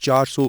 400,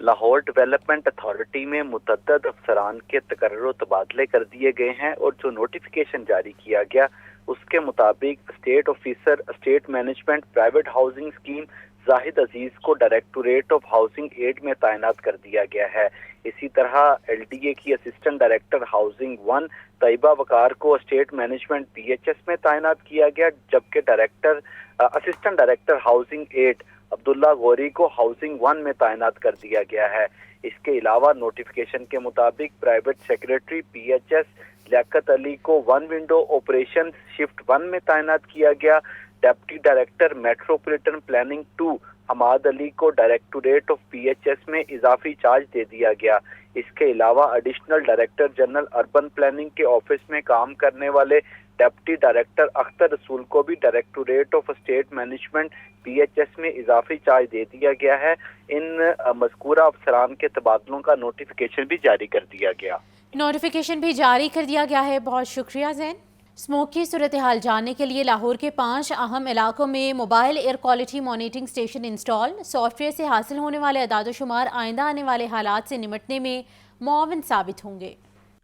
Lahore development authority میں متعدد افسران کے تقرر و تبادلے کر دیے گئے ہیں اور جو نوٹیفیکیشن جاری کیا گیا اس کے مطابق estate officer estate management private housing scheme Zahid Aziz کو ڈائریکٹوریٹ آف ہاؤسنگ ایڈ میں تعینات کر دیا گیا ہے. اسی طرح ایل ڈی اے کی assistant director housing 1 Tayyaba Waqar کو estate management P H S میں تعینات کیا گیا، جبکہ assistant director housing 8 Abdullah Ghauri کو ہاؤسنگ 1 میں تعینات کر دیا گیا ہے. اس کے علاوہ نوٹیفیکیشن کے مطابق private secretary P H S Liaquat Ali کو 1 ونڈو آپریشن شفٹ 1 میں تعینات کیا گیا. Deputy director metropolitan planning 2 Hammad Ali کو directorate of P H S میں اضافی چارج دے دیا گیا. اس کے علاوہ additional director general urban planning کے آفس میں کام کرنے والے ڈپٹی ڈائریکٹر اختر رسول کو بھی directorate of estate management P H S میں اضافی چارج دے دیا گیا ہے. ان مذکورہ افسران کے تبادلوں کا نوٹیفیکیشن بھی جاری کر دیا گیا. نوٹیفیکیشن بھی جاری کر دیا گیا ہے. بہت شکریہ زین. اسموک کی صورتحال جاننے کے لیے لاہور کے 5 اہم علاقوں میں mobile air quality monitoring station install. Soft where سے حاصل ہونے والے اعداد و شمار آئندہ آنے والے حالات سے نمٹنے میں معاون ثابت ہوں گے.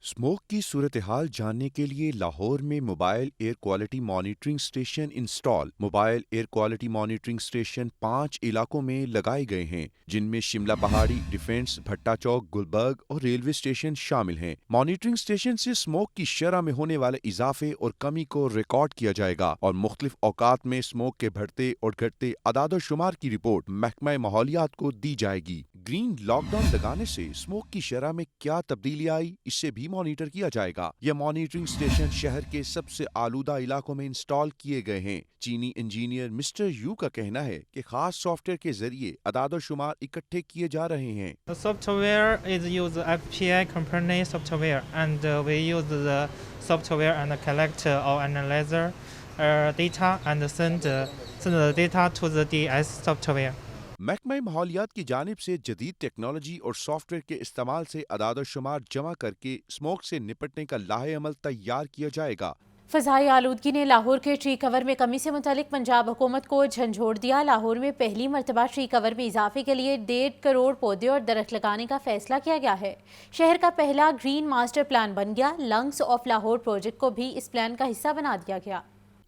اسموک کی صورتحال جاننے کے لیے لاہور میں mobile air quality monitoring station install. Mobile air quality monitoring station 5 علاقوں میں لگائے گئے ہیں، جن میں شملہ پہاڑی، ڈیفنس، بھٹا چوک، گلبرگ اور ریلوے اسٹیشن شامل ہیں. مانیٹرنگ اسٹیشن سے اسموک کی شرح میں ہونے والے اضافے اور کمی کو ریکارڈ کیا جائے گا اور مختلف اوقات میں اسموک کے بڑھتے اور گھٹتے اعداد و شمار کی رپورٹ محکمہ ماحولیات کو دی جائے گی. گرین لاک ڈاؤن لگانے سے اسموک کی شرح میں کیا تبدیلی آئی، اس سے بھی مانیٹر کیا جائے گا. یہ مانیٹرنگ اسٹیشن شہر کے سب سے آلودہ علاقوں میں انسٹال کیے گئے ہیں. چینی انجینئر مسٹر یو کا کہنا ہے کہ خاص سافٹ ویئر کے ذریعے اعداد و شمار اکٹھے کیے جا رہے ہیں. The software is use FPI company software, and we use the software and collect or analyze data and send the data to the DS software. محکمہ ماحولیات کی جانب سے جدید ٹیکنالوجی اور سافٹ ویئر کے استعمال سے اعداد و شمار جمع کر کے اسموک سے نپٹنے کا لاہ عمل تیار کیا جائے گا. فضائی آلودگی نے لاہور کے ٹری کور میں کمی سے متعلق پنجاب حکومت کو جھنجھوڑ دیا. لاہور میں پہلی مرتبہ ٹری کور میں اضافے کے لیے 1.5 کروڑ پودے اور درخت لگانے کا فیصلہ کیا گیا ہے. شہر کا پہلا گرین ماسٹر پلان بن گیا. لنگس آف لاہور پروجیکٹ کو بھی اس پلان کا حصہ بنا دیا گیا.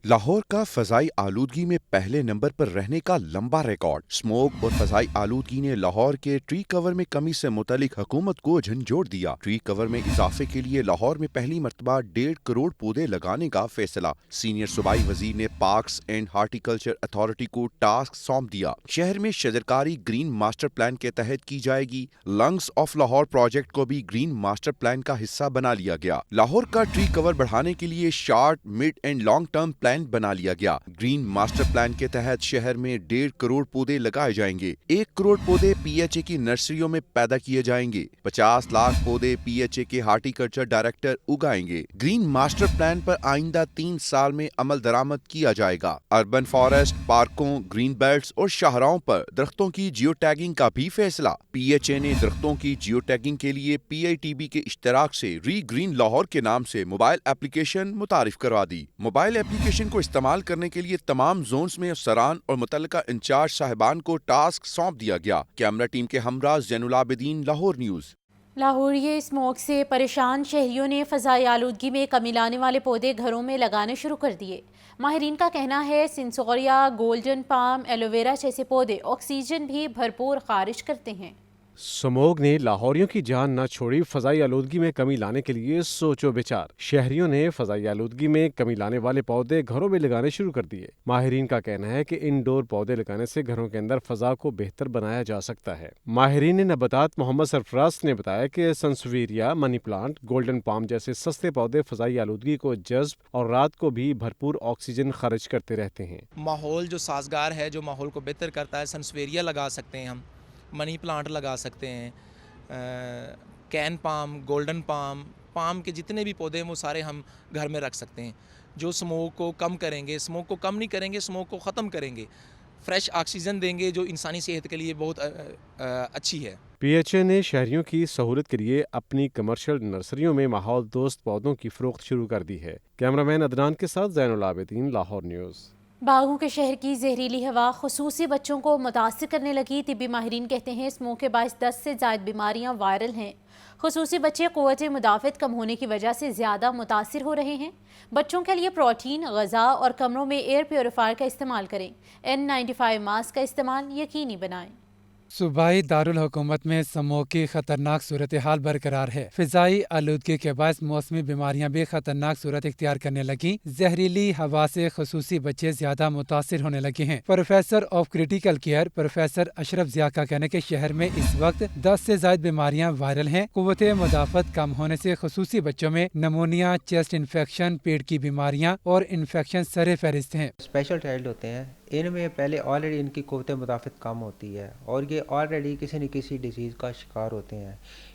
لاہور کا فضائی آلودگی میں پہلے نمبر پر رہنے کا لمبا ریکارڈ. اسموک اور فضائی آلودگی نے لاہور کے ٹری کور میں کمی سے متعلق حکومت کو جھنجھوڑ دیا. ٹری کور میں اضافے کے لیے لاہور میں پہلی مرتبہ 1.5 کروڑ پودے لگانے کا فیصلہ. سینئر صوبائی وزیر نے پارکس اینڈ ہارٹیکلچر اتھارٹی کو ٹاسک سونپ دیا. شہر میں شجرکاری گرین ماسٹر پلان کے تحت کی جائے گی. لنگس آف لاہور پروجیکٹ کو بھی گرین ماسٹر پلان کا حصہ بنا لیا گیا. لاہور کا ٹری کور بڑھانے کے لیے short, mud and long term plan بنا لیا گیا. گرین ماسٹر پلان کے تحت شہر میں 1.5 کروڑ پودے لگائے جائیں گے. 1 کروڑ پودے پی ایچ اے کی نرسریوں میں پیدا کیے جائیں گے. 50 لاکھ پودے پی ایچ اے کے ہارٹیکلچر ڈائریکٹر اگائیں گے. گرین ماسٹر پلان پر آئندہ 3 سال میں عمل درآمد کیا جائے گا. اربن فارسٹ، پارکوں، گرین بیلٹس اور شاہراہوں پر درختوں کی جیو ٹیگنگ کا بھی فیصلہ. پی ایچ اے نے درختوں کی جیو ٹیگنگ کے لیے پی آئی ٹی بی کے اشتراک سے ری گرین لاہور کے نام سے موبائل ایپلیکیشن متعارف کروا دی. موبائل ایپلیکیشن کو استعمال کرنے کے لیے تمام زونز میں افسران اور متعلقہ انچارج صاحبان کو ٹاسک سونپ دیا گیا. کیمرہ ٹیم کے ہمراہ زین العابدین، لاہور نیوز. لاہوریے اسموک سے پریشان شہریوں نے فضائی آلودگی میں کمی لانے والے پودے گھروں میں لگانے شروع کر دیے. ماہرین کا کہنا ہے سنسوریا، گولڈن پام، ایلوویرا جیسے پودے آکسیجن بھی بھرپور خارج کرتے ہیں. سموگ نے لاہوریوں کی جان نہ چھوڑی. فضائی آلودگی میں کمی لانے کے لیے سوچو بچار. شہریوں نے فضائی آلودگی میں کمی لانے والے پودے گھروں میں لگانے شروع کر دیے. ماہرین کا کہنا ہے کہ انڈور پودے لگانے سے گھروں کے اندر فضا کو بہتر بنایا جا سکتا ہے. ماہرین نباتات محمد سرفراز نے بتایا کہ سنسویریا، منی پلانٹ، گولڈن پام جیسے سستے پودے فضائی آلودگی کو جذب اور رات کو بھی بھرپور آکسیجن خارج کرتے رہتے ہیں. ماحول جو سازگار ہے، جو ماحول کو بہتر کرتا ہے، سنسویریا لگا سکتے ہیں ہم، منی پلانٹ لگا سکتے ہیں، can palm, golden palm, palm کے جتنے بھی پودے ہیں وہ سارے ہم گھر میں رکھ سکتے ہیں، جو اسموک کو کم کریں گے. اسموک کو کم نہیں کریں گے، اسموک کو ختم کریں گے. فریش آکسیجن دیں گے جو انسانی صحت کے لیے بہت اچھی ہے. پی ایچ اے نے شہریوں کی سہولت کے لیے اپنی کمرشل نرسریوں میں ماحول دوست پودوں کی فروخت شروع کر دی ہے. کیمرہ مین عدنان کے ساتھ زین العابدین، لاہور نیوز. باغوں کے شہر کی زہریلی ہوا خصوصی بچوں کو متاثر کرنے لگی. طبی ماہرین کہتے ہیں اسموک کے باعث 10 سے زائد بیماریاں وائرل ہیں. خصوصی بچے قوت مدافعت کم ہونے کی وجہ سے زیادہ متاثر ہو رہے ہیں. بچوں کے لیے پروٹین غذا اور کمروں میں ایئر پیوریفائر کا استعمال کریں. N95 ماسک کا استعمال یقینی بنائیں. صوبائی دارالحکومت میں اسموگ کی خطرناک صورتحال برقرار ہے. فضائی آلودگی کے باعث موسمی بیماریاں بھی خطرناک صورت اختیار کرنے لگیں. زہریلی ہوا سے خصوصی بچے زیادہ متاثر ہونے لگے ہیں. Professor of critical care professor Ashraf Zia کا کہنا ہے کہ شہر میں اس وقت 10 سے زائد بیماریاں وائرل ہیں. قوت مدافعت کم ہونے سے خصوصی بچوں میں نمونیا، چیسٹ انفیکشن، پیٹ کی بیماریاں اور انفیکشن سر فہرست ہیں. اسپیشل چائلڈ ہوتے ہیں، ان میں پہلے آلریڈی ان کی قوت مدافعت کم ہوتی ہے اور یہ آلریڈی کسی نہ کسی ڈیزیز کا شکار ہوتے ہیں.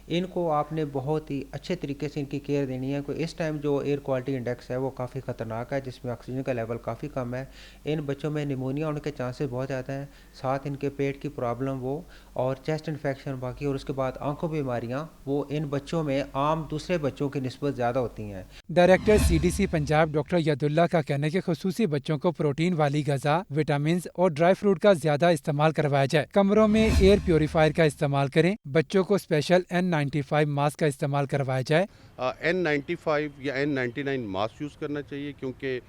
ان کو آپ نے بہت ہی اچھے طریقے سے ان کی کیئر دینی ہے. کوئی اس ٹائم جو ایئر کوالٹی انڈیکس ہے وہ کافی خطرناک ہے، جس میں آکسیجن کا لیول کافی کم ہے. ان بچوں میں نمونیا ہونے کے چانسز بہت زیادہ ہیں، ساتھ ان کے پیٹ کی پرابلم وہ اور چیسٹ انفیکشن باقی، اور اس کے بعد آنکھوں بیماریاں وہ ان بچوں میں عام دوسرے بچوں کی نسبت زیادہ ہوتی ہیں. ڈائریکٹر CDC پنجاب ڈاکٹر ید اللہ کا کہنا ہے کہ خصوصی بچوں کو پروٹین والی غذا، وٹامنز اور ڈرائی فروٹ کا زیادہ استعمال کروایا جائے. کمروں میں ایئر پیوریفائر کا استعمال کریں. بچوں کو اسپیشل N95 ماسک کا استعمال کروایا جائے. N95 یا N99 ماسک یوز کرنا چاہیے، کیونکہ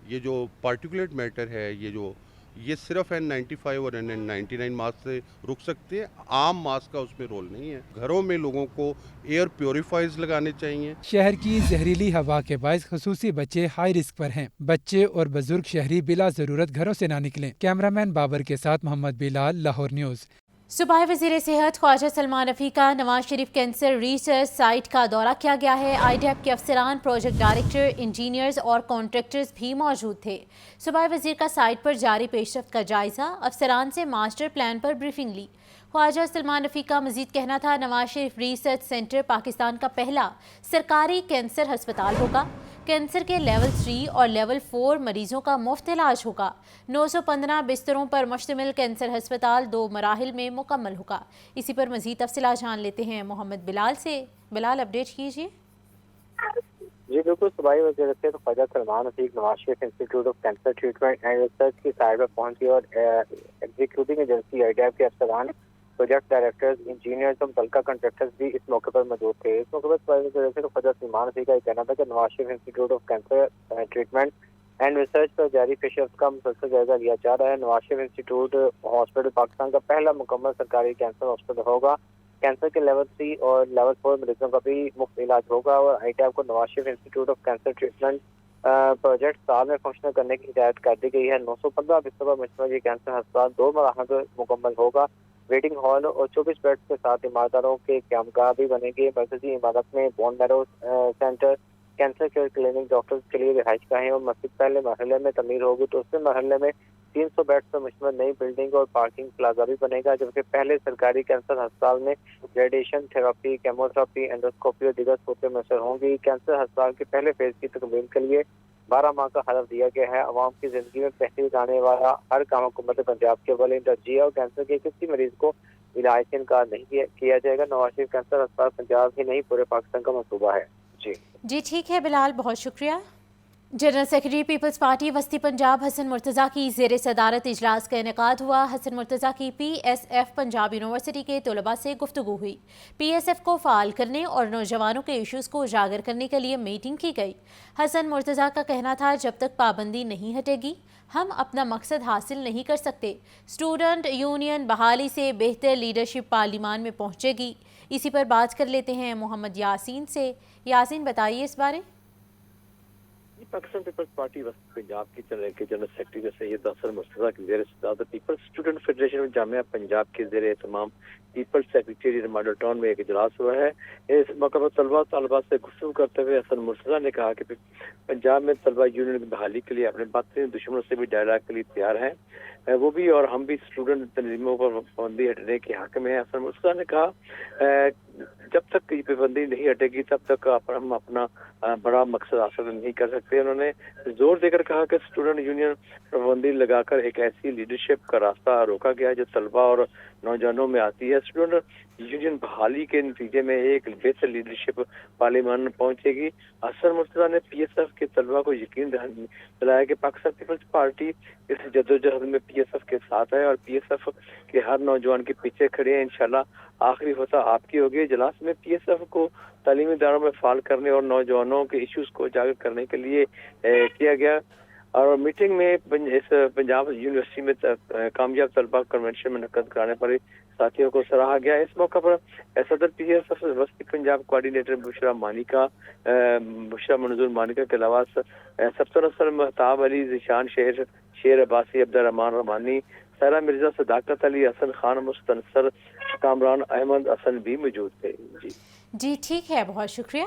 یہ جو پارٹیکولیٹ میٹر ہے یہ صرف N95 اور N99 ماسک سے رک سکتے ہیں. عام ماسک کا اس میں رول نہیں ہے. گھروں میں لوگوں کو ایئر پیوریفائرز لگانے چاہیے. شہر کی زہریلی ہوا کے باعث خصوصی بچے ہائی رسک پر ہیں. بچے اور بزرگ شہری بلا ضرورت گھروں سے نہ نکلیں. کیمرامین بابر کے ساتھ محمد بلال، لاہور نیوز. صوبائی وزیر صحت خواجہ سلمان رفیع کا Nawaz Sharif cancer research site کا دورہ کیا گیا ہے. IDEP کے افسران، پروجیکٹ ڈائریکٹر، انجینئرز اور کانٹریکٹرز بھی موجود تھے. صوبائی وزیر کا سائٹ پر جاری پیش رفت کا جائزہ، افسران سے ماسٹر پلان پر بریفنگ لی. خواجہ سلمان رفیع کا مزید کہنا تھا نواز شریف ریسرچ سینٹر پاکستان کا پہلا سرکاری کینسر ہسپتال ہوگا. کینسر کے لیول 3 اور لیول 4 مریضوں کا مفت علاج ہوگا. 915 بستروں پر مشتمل کینسر ہسپتال 2 مراحل میں مکمل ہوگا. اسی پر مزید تفصیلات جان لیتے ہیں محمد بلال سے. بلال، اپڈیٹ کیجیے. جی بالکل، صوبائی وزیر صحت Khawaja Salman Rafique Nawaz Sharif institute of cancer treatment and research کی سائٹ پر پہنچی اور ایگزیکیوٹنگ ایجنسی IDEP کے افسران، پروجیکٹ ڈائریکٹرز، انجینئرز اور متعلقہ کنٹریکٹرز بھی اس موقع پر موجود تھے. اس موقع پر صوبائی وزیر صحت خواجہ سلمان رفیع کا یہ کہنا تھا کہ Nawaz Sharif institute of cancer treatment and research پر جاری پیش رفت کا مسلسل جائزہ لیا جا رہا ہے. نواز شریف انسٹیٹیوٹ ہاسپٹل پاکستان کا پہلا مکمل سرکاری کینسر ہاسپٹل ہوگا. کینسر کے لیول 3 اور لیول 4 مریضوں کا بھی مفت علاج ہوگا اور IDEP کو Nawaz Sharif institute of cancer treatment project سال میں فنکشنل کرنے کی ہدایت کر دی گئی ہے. 915 بستر پر مشتمل یہ کینسر ہسپتال 2 مراحل میں مکمل ہوگا. ویٹنگ ہال اور 24 بیڈز کے ساتھ عمارتوں کے قیامگاہ بھی بنے گی. مرکزی عمارت میں bone marrow centre, cancer care clinic, doctors کے لیے رہائش گاہیں اور مسجد پہلے مرحلے میں تعمیر ہوگی. دوسرے مرحلے میں 300 بیڈز پر مشتمل نئی بلڈنگ اور پارکنگ پلازا بھی بنے گا، جبکہ پہلے سرکاری کینسر ہسپتال میں radiation therapy, chemo therapy, endoscopy اور دیگر سہولتیں میسر ہوں گی. کینسر ہسپتال کے پہلے فیز کی تکمیل کے لیے 12 ماہ کا حلف دیا گیا ہے. عوام کی زندگی میں بہتری لانے والا ہر کام حکومت پنجاب کے اولین ترجیح ہے اور کینسر کے کسی مریض کو علاج سے انکار نہیں کیا جائے گا. نواز شریف کینسر ہسپتال پنجاب ہی نہیں پورے پاکستان کا منصوبہ ہے. جی ٹھیک ہے بلال، بہت شکریہ. جنرل سیکرٹری پیپلز پارٹی وسطی پنجاب حسن مرتضیٰ کی زیر صدارت اجلاس کا انعقاد ہوا. حسن مرتضیٰ کی PSF پنجاب یونیورسٹی کے طلباء سے گفتگو ہوئی. PSF کو فعال کرنے اور نوجوانوں کے ایشوز کو اجاگر کرنے کے لیے میٹنگ کی گئی. حسن مرتضیٰ کا کہنا تھا جب تک پابندی نہیں ہٹے گی ہم اپنا مقصد حاصل نہیں کر سکتے. اسٹوڈنٹ یونین بحالی سے بہتر لیڈرشپ پارلیمان میں پہنچے گی. اسی پر بات کر لیتے ہیں محمد یاسین سے. یاسین، بتائیے اس بارے. پاکستان پیپلز پارٹی وسط پنجاب کی جنرل سیکرٹری سید حسن مرتضیٰ کی زیر صدارت پیپلز اسٹوڈنٹ فیڈریشن جامعہ پنجاب کے زیر اہتمام پیپلز سیکریٹریٹ ماڈل ٹاؤن میں ایک اجلاس ہوا ہے. اس موقع پر طالبات سے گفتگو کرتے ہوئے حسن مرتضیٰ نے کہا کہ پنجاب میں طلبہ یونین کی بحالی کے لیے اپنے باطنی دشمنوں سے بھی ڈائلاگ کے لیے تیار ہیں. وہ بھی اور ہم بھی اسٹوڈنٹ تنظیموں پر پابندی ہٹنے کے حق میں ہیں. حسن مرتضیٰ نے کہا جب تک یہ پابندی نہیں ہٹے گی تب تک ہم اپنا بڑا مقصد حاصل نہیں کر سکتے. انہوں نے زور دے کر کہا کہ اسٹوڈنٹ یونین پابندی لگا کر ایک ایسی لیڈرشپ کا راستہ روکا گیا ہے جو طلبہ اور نوجوانوں میں آتی ہے. اسٹوڈنٹ یونین بحالی کے نتیجے میں ایک بہتر لیڈرشپ پارلیمان پہنچے گی. حسن مرتضیٰ نے پی ایس ایف کے طلبہ کو یقین دلایا کہ پاکستان پیپلز پارٹی اس جدوجہد میں پی ایس ایف کے ساتھ ہے اور پی ایس ایف کے ہر نوجوان کے پیچھے کھڑے ہیں. انشاءاللہ آخری ہوتا آپ کی ہوگی. اجلاس میں پی ایس ایف کو تعلیمی اداروں میں فعال کرنے اور نوجوانوں کے ایشوز کو اجاگر کرنے کے لیے کیا گیا. اور میٹنگ میں اس پنجاب یونیورسٹی میں کامیاب طلبہ کنونشن منعقد کرانے پر ساتھیوں کو سراہا گیا. اس موقع پر صدر پی ایس ایف وسطی پنجاب کوآرڈینیٹر بشرا منظور مانیکا کے علاوہ سبتر اصل مہتاب علی ذیشان شیر عباسی عبدالرحمان رحمانی سیرا مرزا صداقت علی حسن خان مستنصر کامران احمد حسن بھی موجود تھے. جی ٹھیک ہے، بہت شکریہ.